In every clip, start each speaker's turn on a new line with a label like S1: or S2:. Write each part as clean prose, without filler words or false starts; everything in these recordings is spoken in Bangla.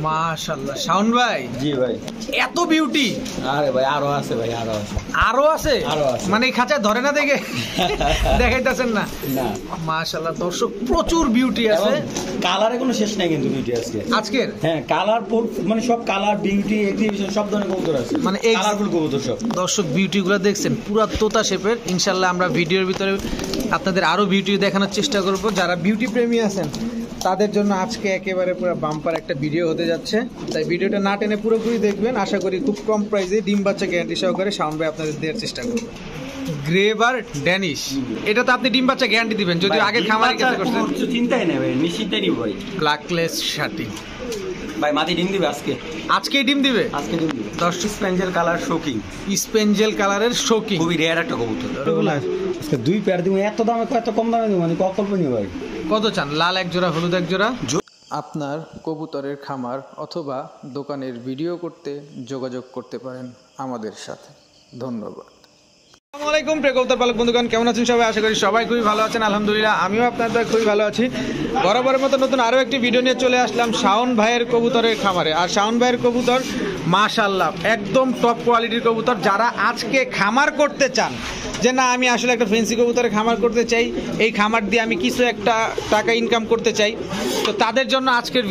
S1: মাশাআল্লাহ। শাওন ভাই,
S2: জি ভাই,
S1: এত বিউটি।
S2: আরে ভাই আরো আছে ভাই, আরো আছে।
S1: আরো আছে? মানে এই খাঁচা ধরে না দেখে দেখাইতেছেন না?
S2: না।
S1: মাশাআল্লাহ দর্শক, প্রচুর বিউটি আছে।
S2: কালারে কোনো শেষ নাই কিন্তু বিউটি আজকের। হ্যাঁ, কালার মানে সব কালার, বিউটি, এক্সিবিশন সব ধরনের কবুতর আছে, মানে কালারফুল কবুতর সব।
S1: দর্শক বিউটি গুলো দেখছেন পুরা তোতা শেপের। ইনশাআল্লাহ আমরা ভিডিওর ভিতরে আপনাদের আরো বিউটি দেখানোর চেষ্টা করব। যারা বিউটি প্রেমী আছেন তাদের জন্য আজকে একেবারে পুরো বাম্পার একটা ভিডিও হতে যাচ্ছে, তাই ভিডিওটা না টেনে পুরোপুরি দেখবেন। আশা করি খুব কম প্রাইসে ডিম বাচ্চা গ্যারান্টি সহকারে শাওন ভাই আপনাদের দেওয়ার চেষ্টা করবেন। গ্রেভার ড্যানিশ, এটা তো আপনি ডিম বাচ্চা গ্যারান্টি দিবেন, যদিও আগের খামারের কাছে করছেন।
S2: চিন্তাই নেই ভাই, নিশ্চিন্তাই নিব ভাই।
S1: ব্ল্যাকলেস শার্টিং
S2: ভাই, মাটি ডিম দিবে
S1: আজকেই ডিম দিবে।
S2: দর্শক স্পেঞ্জেল কালার শোকিং,
S1: স্পেঞ্জেল কালারের শোকিং,
S2: খুবই রেয়ার একটা কবুতর। আজকে দুই পেয়ার দিব, এত দামে এত কম দামে দিব, মানে কল্পনীয় ভাই।
S1: কত চান? লাল এক জোড়া, হলুদ এক জোড়া। আপনার কবুতরের খামার অথবা দোকানের ভিডিও করতে যোগাযোগ করতে পারেন আমাদের সাথে। ধন্যবাদ। আসসালামু আলাইকুম প্রিয় কবুতর পালক বন্ধুগণ, কেমন আছেন সবাই? আশা করি সবাই খুবই ভালো আছেন। আলহামদুলিল্লাহ আমিও আপনাদের খুবই ভালো আছি। বরাবরের মতো নতুন আরও একটি ভিডিও নিয়ে চলে আসলাম শাওন ভাইয়ের কবুতরের খামারে। আর শাওন ভাইয়ের কবুতর মাশাআল্লাহ একদম টপ কোয়ালিটির কবুতর। যারা আজকে খামার করতে চান যে না আমি আসলে একটা ফেন্সি কবুতরের খামার করতে চাই, এই খামার দিয়ে আমি কিছু একটা টাকা ইনকাম করতে চাই, তো তাদের জন্য আজকের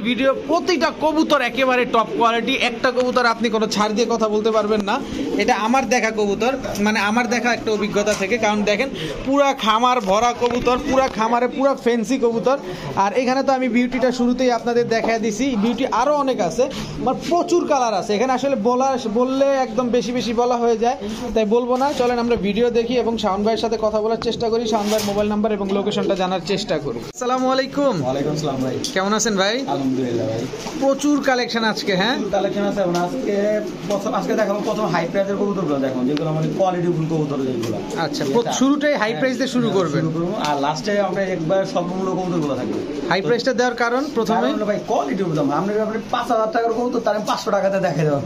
S1: ভিডিও প্রতিটা কবুতর একেবারে টপ কোয়ালিটি। একটা কবুতর আপনি কোনো ছাড় দিয়ে কথা বলতে পারবেন না। এটা আমার দেখা কবুতর, মানে আমার দেখা একটা অভিজ্ঞতা থেকে। কারণ দেখেন পুরা খামার ভরা কবুতর, পুরা খামারে পুরা ফেন্সি কবুতর। আর এখানে তো আমি বিউটিটা শুরুতেই আপনাদের দেখায় দিছি, বিউটি আরও অনেক আছে, মানে প্রচুর কালার আছে এখানে। আসলে বললে একদম বেশি বলা হয়ে যায়, তাই বলবো না। চলেন আমরা ভিডিও দেখি এবং শাওন ভাইয়ের সাথে কথা বলার চেষ্টা করি, শাওন ভাইয়ের মোবাইল নাম্বার এবং লোকেশনটা জানার চেষ্টা করি। আসসালামু আলাইকুম।
S2: ওয়ালাইকুম আসসালাম ভাই,
S1: কেমন আছেন ভাই?
S2: আলহামদুলিল্লাহ ভাই,
S1: প্রচুর কালেকশন আজকে। হ্যাঁ,
S2: কালেকশন আছে। আজকে দেখাবো প্রথম হাই প্রাইসের কবুতরগুলো, দেখুন যেগুলো আমাদের কোয়ালিটি ফুল কবুতর যেগুলো।
S1: আচ্ছা, শুরুটাই হাই প্রাইস দিয়ে শুরু করবেন
S2: আর লাস্টে আমরা একবার সর্বমূল্য কবুতরগুলো থাকবে।
S1: হাই প্রাইসটা দেওয়ার কারণ প্রথমে
S2: ভাই কোয়ালিটি দাম। আপনি 5,000 টাকার কবুতর তার 500 টাকাতে দেখাই দেবো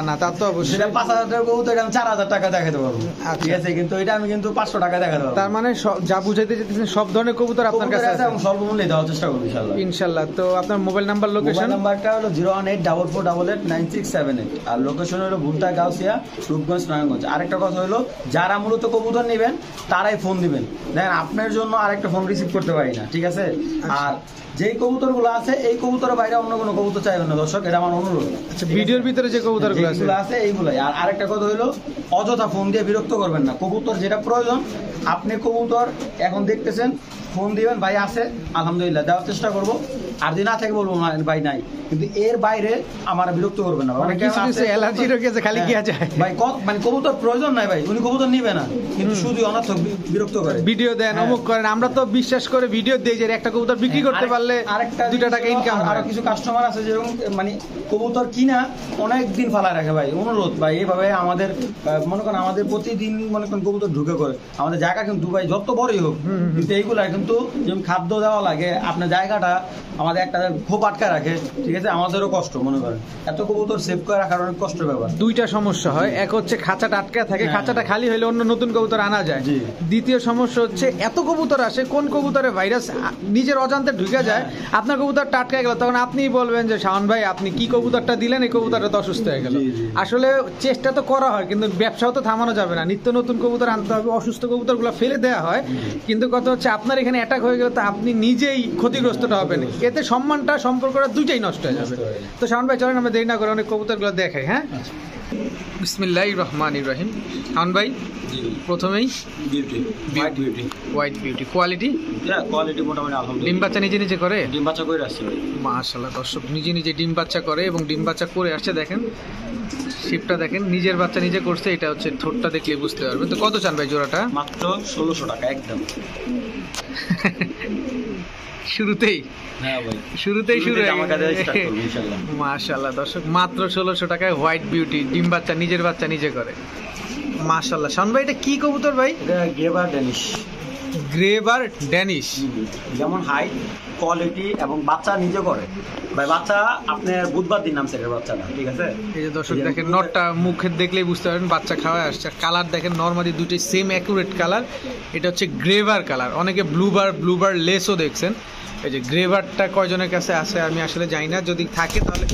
S1: না, তা তো অবশ্যই।
S2: 5,000 টাকার কবুতর আমি 4,000 টাকা দেখাতে পারবো, ঠিক আছে? কিন্তু এটা আমি কিন্তু 500 টাকা দেখাতে পারবো।
S1: তার মানে যা বুঝাইতে যেতেছেন সব ধরনের কবুতর আপনার কাছে আছে
S2: এবং সর্বমূল্যে দেওয়ার চেষ্টা করব ইনশাআল্লাহ।
S1: তো আপনার মোবাইল নাম্বার, লোকেশন?
S2: নাম্বারটা হলো 01844889678 আর লোকেশন হলো ভুলতা গাউসিয়া, রূপগঞ্জ, নারায়ণগঞ্জ। আরেকটা কথা হলো, যারা মূলত কবুতর নেবেন তারাই ফোন দিবেন। দেখেন আপনার জন্য আরেকটা ফোন রিসিভ করতে পারি না, ঠিক আছে? আর যেই কবুতরগুলো আছে এই কবুতরের বাইরে অন্য কোনো কবুতর চাইবেন না দর্শক, এটা আমার অনুরোধ।
S1: আচ্ছা, ভিডিওর ভিতরে যে কবুতরগুলো
S2: আছে এইগুলাই। আর আরেকটা কথা হলো, অযথা ফোন দিয়ে বিরক্ত করবেন না। কবুতর যেটা প্রয়োজন, আপনি কবুতর এখন দেখতেছেন, ফোন দিবেন, ভাই আছে আলহামদুলিল্লাহ দেওয়ার চেষ্টা করব। আর যদি না থাকে বলবো না ভাই নাই, কিন্তু এর বাইরে আমার বিরক্ত করবেন না।
S1: মানে কিছু অ্যালার্জি রয়েছে খালি কি আছে
S2: ভাই, মানে কবুতর প্রয়োজন নাই ভাই, উনি কবুতর নিবে না, কিন্তু শুধু অনর্থক বিরক্ত করে,
S1: ভিডিও দেন, অমুক করেন। আমরা তো বিশ্বাস করে ভিডিও দেই যে একটা কবুতর বিক্রি করতে পারলে
S2: আরেকটা
S1: 2 টাকা ইনকাম হয়।
S2: আর কিছু কাস্টমার আছে যেরকম মানে কবুতর কিনা অনেক দিন ফালায় রাখে। ভাই অনুরোধ ভাই, এইভাবে আমাদের মনে করেন আমাদের প্রতিদিন মনে করেন কবুতর ঢুকে করে আমাদের জায়গা, কিন্তু ভাই যত বড়ই হোক, কিন্তু এইগুলা কিন্তু যেমন খাদ্য দেওয়া লাগে, আপনার জায়গাটা আমাদের একটা খোপ আটকা রাখে, ঠিক আছে? আমাদেরও কষ্ট, মনে করেন এত কবুতর সেভ করে রাখার অনেক কষ্টের ব্যাপার।
S1: দুইটা সমস্যা হয়, এক হচ্ছে খাঁচাটা আটকা থাকে, খাঁচাটা খালি হলে অন্য নতুন কবুতর আনা যায়। দ্বিতীয় সমস্যা হচ্ছে এত কবুতর আসে, কোন কবুতরে ভাইরাস নিজের অজান্তে ঢুকে যায়, আপনার কবুতর টাটকা গেল, তখন আপনিই বলবেন যে শাওন ভাই আপনি কি কবুতরটা দিলেন, এই কবুতরটা তো অসুস্থ হয়ে গেল। আসলে চেষ্টা তো করা হয়, কিন্তু ব্যবসাও তো থামানো যাবে না। নিত্য নতুন কবুতর আনতে হবে, অসুস্থ কবুতরগুলো ফেলে দেওয়া হয়, কিন্তু কথা হচ্ছে আপনার এখানে অ্যাটাক হয়ে গেলে তো আপনি নিজেই ক্ষতিগ্রস্তটা হবেন, এতে সম্মানটা সম্পর্কটা দুইটাই নষ্ট হয়ে যাবে। তো শাওন ভাই চলেন আমরা দেরি না করে অনেক কবুতরগুলো দেখাই। হ্যাঁ, বিসমিল্লাহির রহমানির রহিম। শাওন ভাই প্রথমেই হোয়াইট বিউটি কোয়ালিটি
S2: মোটামুটি আলহামদুলিল্লাহ।
S1: ডিম বাচ্চা নিজে করে?
S2: ডিম বাচ্চা করে আসছে ভাই,
S1: মাশাআল্লাহ। দর্শক নিজে ডিম বাচ্চা করে এবং ডিম বাচ্চা করে আসছে। দেখেন শিপটা দেখেন, নিজের বাচ্চা নিজে করছে। এটা হচ্ছে ঠোঁটটা দেখলে বুঝতে পারবেন। তো কত চান ভাই জোড়াটা?
S2: মাত্র 1600 টাকা একদম।
S1: শুরুতেই শুরু মাশাআল্লাহ। দর্শক মাত্র 1600 টাকায় হোয়াইট বিউটি ডিম বাচ্চা নিজের বাচ্চা নিজে করে। মাশাআল্লাহ। শাওন ভাই এটা কি কবুতর ভাই? গ্রেভার ড্যানিশ,
S2: যেমন হাইট, কোয়ালিটি এবং বাচ্চা নিজে করে ভাই। বাচ্চা আপনার বুধবার দিন নামছে বাচ্চাটা, ঠিক আছে?
S1: এই যে দর্শক দেখেন, নটটা মুখে দেখলেই বুঝতে পারবেন বাচ্চা খাওয়ায় আসছে। কালার দেখেন নরমালি দুটোই সেম অ্যাকুরেট কালার। এটা হচ্ছে গ্রেভার কালার। অনেকে ব্লুবার লেসও দেখছেন, এই যে গ্রেভারটা কয়জনের কাছে আছে আমি আসলে জানি না, যদি থাকে তাহলে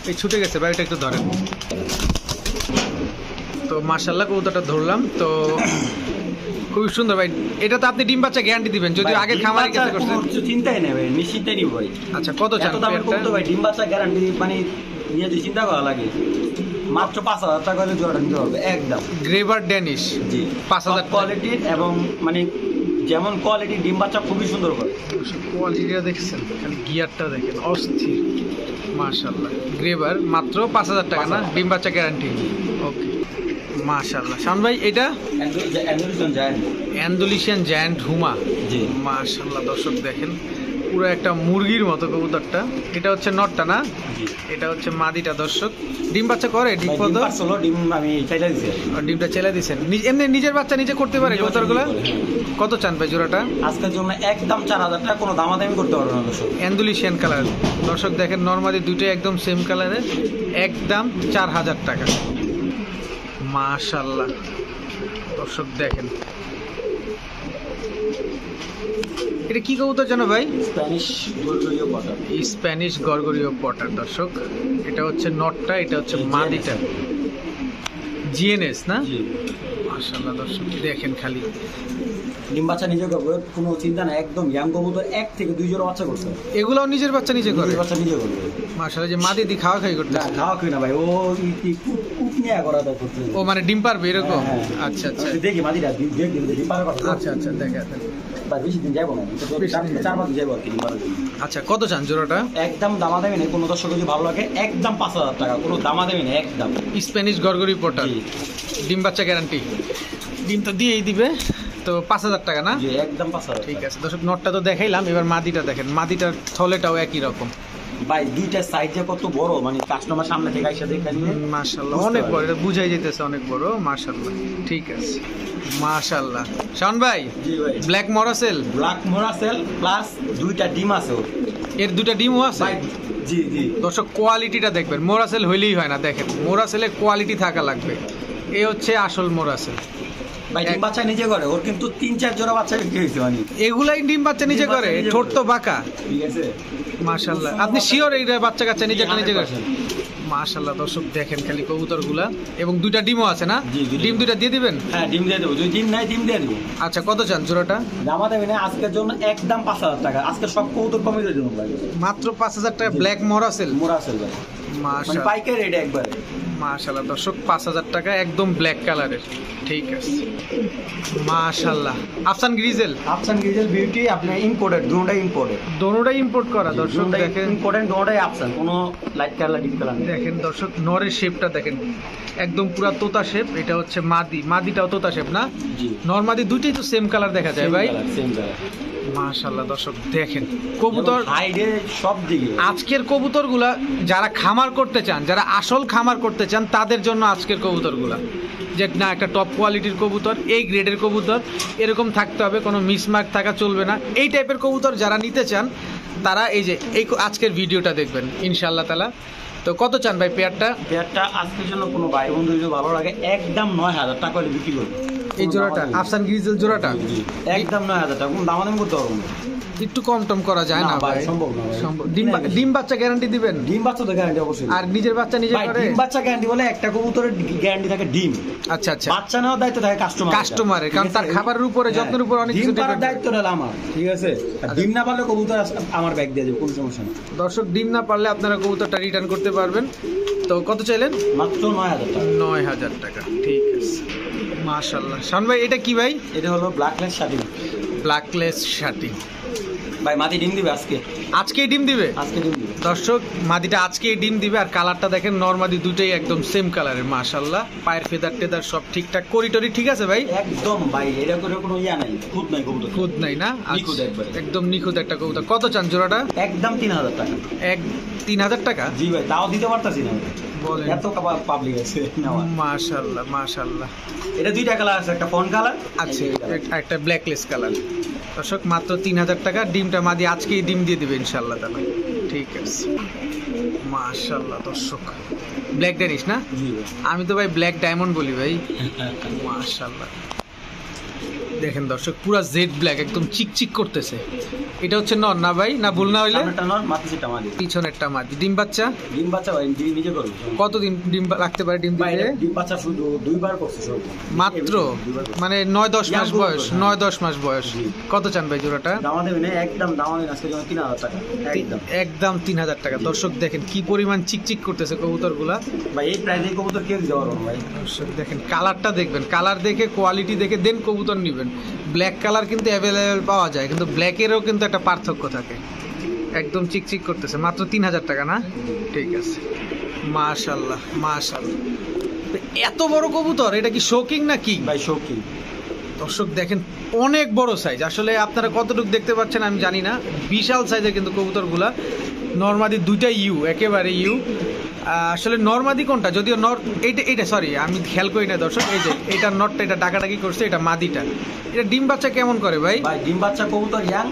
S1: এই ছুটে গেছে ভাই, এটা একটু ধরেন। তো মাশাআল্লাহ কবুতরটা ধরলাম, তো খুবই সুন্দর ভাই। এটা তো আপনি ডিম বাচ্চা গ্যারান্টি দিবেন যদি আগে খামারে কাছে করছেন?
S2: চিন্তাই নেই ভাই, নিশ্চিন্তাই নিব ভাই।
S1: আচ্ছা কত চান
S2: পেয়ারটা? ভাই ডিম বাচ্চা গ্যারান্টি মানে নিয়ে যে চিন্তা করা লাগে, মাত্র 5,000 টাকা করে জোড়াটা নিতে হবে একদম।
S1: গ্রেভার ড্যানিশ
S2: জি
S1: 5,000
S2: কোয়ালিটির, এবং মানে যেমন কোয়ালিটি ডিম বাচ্চা খুবই সুন্দর করে।
S1: কোয়ালিটিটা দেখছেন, খালি গিয়ারটা দেখেন অস্থির মাশাআল্লাহ। গ্রেভার মাত্র 5,000 টাকা না, ডিম বাচ্চা গ্যারান্টি। ওকে মাশাআল্লাহ। শাওন ভাই এটা অ্যান্ডালুসিয়ান জায়ান্ট হুমা।
S2: জি
S1: মাশাআল্লাহ দর্শক দেখেন পুরো একটা মুরগির মতো কবুতরটা। এটা হচ্ছে নটটা না, এটা হচ্ছে মাদিটা। দর্শক ডিম বাচ্চা করে? ডিম কত?
S2: ডিম আমি চাইলা দিছি,
S1: ডিমটা চেলে দিছেন। এমনি নিজের বাচ্চা নিজে করতে পারে কবুতরগুলো? কত চান ভাই জোড়াটা?
S2: আজকের জন্য একদম 4,000 টাকা, কোনো দামাদামি করতে পারবে না দর্শক।
S1: অ্যান্ডালুসিয়ান কালার দর্শক দেখেন, নরমালি দুটোই একদম সেম কালারের, একদম 4,000 টাকা। মাশাআল্লাহ দর্শক দেখেন, এটা কি কবুতর জানো ভাই?
S2: Spanish Gregorio Potter.
S1: Spanish Gregorio Potter দর্শক। এটা হচ্ছে নটটা, এটা হচ্ছে মাদিটা। জিএনএস না? মাশাআল্লাহ দর্শক দেখেন খালি
S2: ডিম বাচ্চা নিজে করবে, কোনো চিন্তা নাই, একদম ইয়াং কবুতর 1 থেকে 2 জোড়া বাচ্চা করতে হবে।
S1: এগুলোও নিজের বাচ্চা নিজে করে?
S2: নিজের বাচ্চা নিজে করবে
S1: মাশাআল্লাহ। যে মাদি দি খাওয়া খাই করতে?
S2: না খাওয়া খাই না ভাই, ও কুক নিয়ে করা দাও করতে।
S1: ও মানে ডিম পারবে এরকম?
S2: হ্যাঁ।
S1: আচ্ছা আচ্ছা
S2: দেখি মাদিটা দেখি ডিম পারে কথা।
S1: আচ্ছা আচ্ছা দেখে
S2: ভাই বেশি দিন যাবো না, 4-5 দিন যাবো আর কি ডিম পারে।
S1: আচ্ছা কত চান জোড়াটা?
S2: একদম দামাদামি নেই, কোনো দর্শক যদি ভালো লাগে একদম 5,000 টাকা, কোনো দামাদামি নেই একদম।
S1: স্প্যানিশ গরগরি পটার, ডিম বাচ্চা গ্যারান্টি। ডিম তো দিয়েই দিবে, তো 5,000 টাকা না?
S2: জি একদম 5,000।
S1: ঠিক আছে দর্শক, নটটা তো দেখাইলাম, এবার মাদিটা দেখেন। মাদিটার থলেটাও একই রকম
S2: ভাই, দুইটা সাইজ যে কত বড়, মানে কাস্টমার সামনে থেকে আইসা দেখে নিয়ে
S1: মাশাআল্লাহ অনেক বড়, এটা বুঝাই যেতেছে অনেক বড় মাশাআল্লাহ। ঠিক আছে মাশাআল্লাহ। শাওন ভাই
S2: জি ভাই,
S1: ব্ল্যাক মরাসেল,
S2: ব্ল্যাক মোরাসেল প্লাস দুইটা ডিম আছে ওর।
S1: এর দুটো ডিমও আছে
S2: ভাই জি জি
S1: দর্শক, কোয়ালিটিটা দেখবেন, মোরাসেল হইলেই হয় না, দেখেন মোরাসেলের কোয়ালিটি থাকা লাগবে। এই হচ্ছে আসল মোরাসেল।
S2: ভাই ডিম বাচ্চা নিজে করে, ওর কিন্তু 3-4 জোড়া বাচ্চা বিক্রি হয়েছে মানে।
S1: এগুলাই ডিম বাচ্চা নিজে করে? ঠোঁট তো বাঁকা।
S2: ঠিক আছে
S1: মাশাআল্লাহ। আপনি শিওর এই বাচ্চা কাচ্চা নিজে নিজে করে?
S2: 100%।
S1: মাশাআল্লাহ দর্শক দেখেন খালি কবুতরগুলা, এবং দুইটা ডিমও আছে না?
S2: জি, জি।
S1: ডিম দুইটা দিয়ে দিবেন?
S2: হ্যাঁ ডিম দিয়ে দেবো, যদি ডিম নাই ডিম দিয়ে দেবো।
S1: আচ্ছা কত চান জোড়াটা?
S2: জামা দেবে না আজকের জন্য একদম 5,000 টাকা, আজকে সব কবুতর কমে দিয়ে দেবো ভাই,
S1: মাত্র 5,000 টাকা। ব্ল্যাক মরাসেল
S2: মোরাসেল ভাই, মানে
S1: মাশাআল্লাহ
S2: পাইকারি রেট একবারে।
S1: মাশাআল্লাহ দর্শক 5,000 টাকা একদম ব্ল্যাক কালারের। ঠিক আছে মাশাআল্লাহ। আফসান গ্রিজেল,
S2: আফসান গ্রিজেল বিউটি আপনার ইম্পোর্টেড, দুটোটাই ইম্পোর্টেড।
S1: দোনোটাই ইম্পোর্ট করা দর্শক দেখেন।
S2: ইম্পোর্টেড দুটোটাই আফসান, কোনো লাইট কালার ডিপ কালার নেই।
S1: দেখেন দর্শক নরের শেপটা দেখেন, একদম পুরা তোতা শেপ। এটা হচ্ছে মাদি, মাদিটাও তোতা শেপ না?
S2: জি
S1: নরমাদি দুটোই তো সেম কালার দেখা যায় ভাই।
S2: Same colour.
S1: মাশাআল্লাহ দর্শক দেখেন কবুতর
S2: হাইডে সব দিকে।
S1: আজকের কবুতরগুলা যারা খামার করতে চান, যারা আসল খামার করতে চান, তাদের জন্য আজকের কবুতরগুলা, যে না একটা টপ কোয়ালিটির কবুতর, এই গ্রেডের কবুতর এরকম থাকতে হবে, কোনো মিসমার্ক থাকা চলবে না। এই টাইপের কবুতর যারা নিতে চান তারা এই যে এই আজকের ভিডিওটা দেখবেন ইনশাআল্লাহ তাআলা। তো কত চান ভাই পেয়ারটা?
S2: পেয়ারটা আজকের জন্য কোনো ভাই বন্ধু যদি ভালো লাগে একদম 9,000 টাকা করে বিক্রি করবে।
S1: এই জোড়াটা আফসান গ্রিজেল জোড়াটা
S2: একদম 9,000 টাকা, কোনো দামাদামি করতে পারবো না।
S1: একটু কম টম করা যায় না ভাই?
S2: সম্ভব না ভাই।
S1: সম্ভব। ডিম বাচ্চা গ্যারান্টি দিবেন?
S2: ডিম বাচ্চা তো গ্যারান্টি অবশ্যই।
S1: আর নিজের বাচ্চা নিজে
S2: ভাই
S1: করে?
S2: ডিম বাচ্চা গ্যারান্টি বলে একটা কবুতরের গ্যারান্টি থাকে ডিম।
S1: আচ্ছা আচ্ছা।
S2: বাচ্চা নেওয়ার দায়িত্ব থাকে
S1: কাস্টমারের, কারণ তার খাবারের উপরে যত্নের উপরে অনেক কিছু
S2: ডিম পাড়ার
S1: depend করে।
S2: দায়িত্ব নিলাম আমার, ঠিক আছে? আর ডিম না পারলে কবুতর আমার ব্যাগ দিয়ে যাবে, কোনো সমস্যা না।
S1: দর্শক ডিম না পারলে আপনারা কবুতরটা রিটার্ন করতে পারবেন। তো কত চাইলেন?
S2: মাত্র 9,000 টাকা।
S1: 9,000 টাকা। ঠিক আছে মাশাআল্লাহ। শাওন ভাই এটা কি ভাই?
S2: এটা হলো ব্ল্যাকলেস শার্টিং।
S1: ব্ল্যাকলেস শার্টিং
S2: ভাই মাটি ডিম দিবে আজকে,
S1: আজকেই ডিম দিবে?
S2: আজকে ডিম দিবে
S1: দর্শক মাদিটা আজকেই ডিম দিবে। আর কালারটা দেখেন, নরমাদি দুটোই একদম সেম কালারের মাশাআল্লাহ। পায়ের ফেদার টেদার সব ঠিকঠাক, করিটরি ঠিক আছে ভাই?
S2: একদম ভাই, এটা করে কোনো ইয়া নাই, খুদ নাই কবুতর,
S1: খুদ নাই না?
S2: নিখুঁত একবারে।
S1: একদম নিখুঁত একটা কবুতর। কত চান জোড়াটা?
S2: একদম 3,000 টাকা।
S1: 3,000 টাকা?
S2: জি ভাই, তাও দিতে পারতাছি না,
S1: বলেন।
S2: এত পাবলিক আছে নেওয়া।
S1: মাশাআল্লাহ মাশাআল্লাহ।
S2: এটা দুইটা কালার আছে, একটা ফন কালার
S1: আচ্ছা, একটা ব্ল্যাকলেস কালার। দর্শক মাত্র 3,000 টাকা। ডিমটা মাদি আজকেই ডিম দিয়ে দিবে ইনশাআল্লাহ তাআলা। ঠিক আছে মাশাআল্লাহ দর্শক। ব্ল্যাক ড্যানিশ না?
S2: জি ভাই।
S1: আমি তো ভাই ব্ল্যাক ডায়মন্ড বলি ভাই। মাশাআল্লাহ দেখেন দর্শক পুরা জেড ব্ল্যাক একদম চিকচিক করতেছে। এটা হচ্ছে নর না ভাই, না ভুল না হইলে? পিছনেরটা মাদি। ডিম বাচ্চা
S2: ভাই নিজে করবে।
S1: কতদিন ডিম রাখতে পারে? ডিম দিতে
S2: ডিম বাচ্চা শুধু 2 বার করছে
S1: মাত্র, মানে 9-10 মাস বয়স। 9-10 মাস বয়স। কত চান ভাই জোড়াটা?
S2: একদম দাম আজকে 3000 টাকা,
S1: একদম 3000 টাকা। দর্শক দেখেন কি পরিমাণ চিকচিক করতেছে কবুতরগুলা
S2: ভাই। এই প্রাইসে কবুতর কেউ দিতে পারবো ভাই।
S1: দর্শক দেখেন কালারটা দেখবেন, কালার দেখে কোয়ালিটি দেখে দেন কবুতর নেবেন। ব্ল্যাক কালার কিন্তু অ্যাভেলেবেল পাওয়া যায়, কিন্তু ব্ল্যাকেরও কিন্তু একটা পার্থক্য থাকে। একদম চিকচিক করতেছে, মাত্র 3000 টাকা না? ঠিক আছে, মাশাআল্লাহ মাশাআল্লাহ। এত বড় কবুতর, এটা কি শোকিং না কিং?
S2: ভাই শোকিং।
S1: দর্শক দেখেন অনেক বড় সাইজ। আসলে আপনারা কতটুকু দেখতে পাচ্ছেন আমি জানি না, বিশাল সাইজের কিন্তু কবুতরগুলা। নরমাদি দুইটা ইউ, একেবারে ইউ। আসলে নরমাদি কোনটা, যদিও নর এইটা সরি আমি খেয়াল করি না দর্শক। এই যে এটা নটটা, এটা ডাকাডাকি করছে, এটা মাদিটা। এটা ডিম বাচ্চা কেমন করে ভাই?
S2: ভাই ডিম বাচ্চা কবুতর ইয়াং।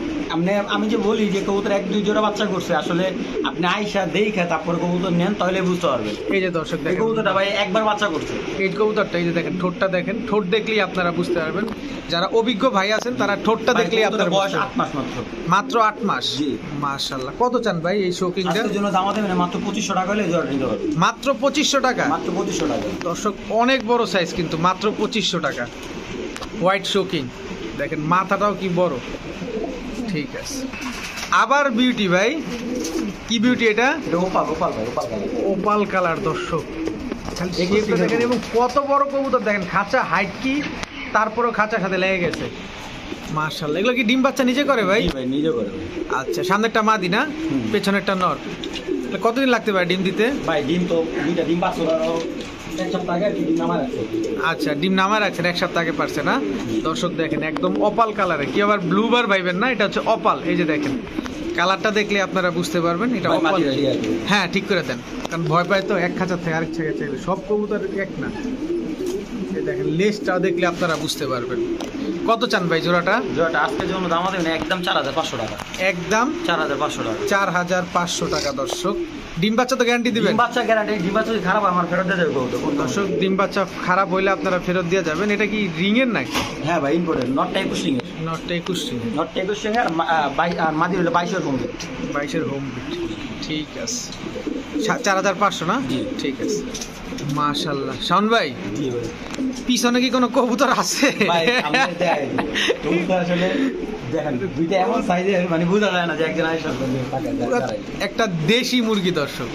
S2: আমি যে বলি যে কবুতর 1-2 জোড়া বাচ্চা করছে, আসলে আপনি আইসা দেখে তারপর কবুতর নেন তাহলে বুঝতে পারবেন।
S1: এই যে দর্শক দেখেন
S2: কবুতরটা ভাই একবার বাচ্চা করছে।
S1: এই কবুতরটা, এই যে দেখেন ঠোঁটটা দেখেন, ঠোঁট দেখলেই আপনারা বুঝতে পারবেন। যারা অভিজ্ঞ ভাই আছেন তারা ঠোঁটটা দেখলেই আপনারা
S2: বয়স 8 মাস
S1: মাত্র 8 মাস।
S2: জি
S1: মাশাআল্লাহ। কত চান ভাই এই শোকিংটা?
S2: আজকের জন্য দাম দেবেন মাত্র 2500 টাকা হলে জোড়া নিতে পারবেন।
S1: মাত্র 2500 টাকা?
S2: মাত্র 2500 টাকা।
S1: দর্শক অনেক বড় সাইজ কিন্তু, মাত্র 2500 টাকা। হোয়াইট শোকিং দেখেন, মাথাটাও কি বড়। ঠিক আছে, আবার বিউটি ভাই। কি বিউটি এটা?
S2: ওপাল ভাই, ওপাল কালার।
S1: ওপাল কালার দর্শক দেখেন, এবং কত বড় কবুতর দেখেন। খাঁচা হাইট কি, তারপরও খাঁচার সাথে লেগে গেছে। মাশাআল্লাহ। এগুলো কি ডিম বাচ্চা নিজে করে ভাই?
S2: ভাই নিজে করে।
S1: আচ্ছা, সামনেরটা মাদি না, পেছনেরটা নর। কতদিন লাগতে পারে ডিম দিতে?
S2: ভাই ডিম তো দুইটা ডিম বাচ্চা এক সপ্তাহ আগে ডিম নামা রাখছে।
S1: আচ্ছা, ডিম নামা রাখছেন, এক সপ্তাহ আগে পারছে না? দর্শক দেখেন একদম অপাল কালারে, কি আবার ব্লু বার ভাইবেন না, এটা হচ্ছে অপাল। এই যে দেখেন কালারটা দেখলে আপনারা বুঝতে পারবেন এটা অপাল। হ্যাঁ ঠিক করে দেন, কারণ ভয় পায় তো এক খাঁচার থেকে আরেক জায়গায় চাইলে। সব কবুতর এক না। এই দেখেন লেজটা দেখলে আপনারা বুঝতে পারবেন। কত চান ভাই জোড়াটা?
S2: জোড়াটা আজকের জন্য দাম দেবেন একদম 4500 টাকা।
S1: একদম
S2: 4500 টাকা।
S1: 4500 টাকা। দর্শক ডিম বাচ্চা তো গ্যারান্টি দিবেন?
S2: ডিম বাচ্চা গ্যারান্টি। ডিম বাচ্চা যদি খারাপ আমার ফেরত দিয়ে যাবে
S1: দর্শক। ডিম বাচ্চা খারাপ হইলে আপনারা ফেরত দিয়ে যাবেন। এটা কি রিং এর নাকি?
S2: হ্যাঁ ভাই ইম্পোর্টেড। নটটা 21 রিং এর।
S1: নটটা 21 রিং।
S2: নটটা 21 রিং এর আর মাদি হলো 22 এর হোম বিট।
S1: 22 এর হোম বিট। ঠিক আছে, 4500 না?
S2: জি
S1: ঠিক আছে। মাশাআল্লাহ। শাওন ভাই
S2: জি ভাই,
S1: পিছনে কি কোনো কবুতর আছে?
S2: ভাই আমরা দেখাই কবুতর আসলে দেখেন দুইটা এমন সাইজের, মানে বোঝা যায় না যে একজন আইসা
S1: একটা দেশি মুরগি। দর্শক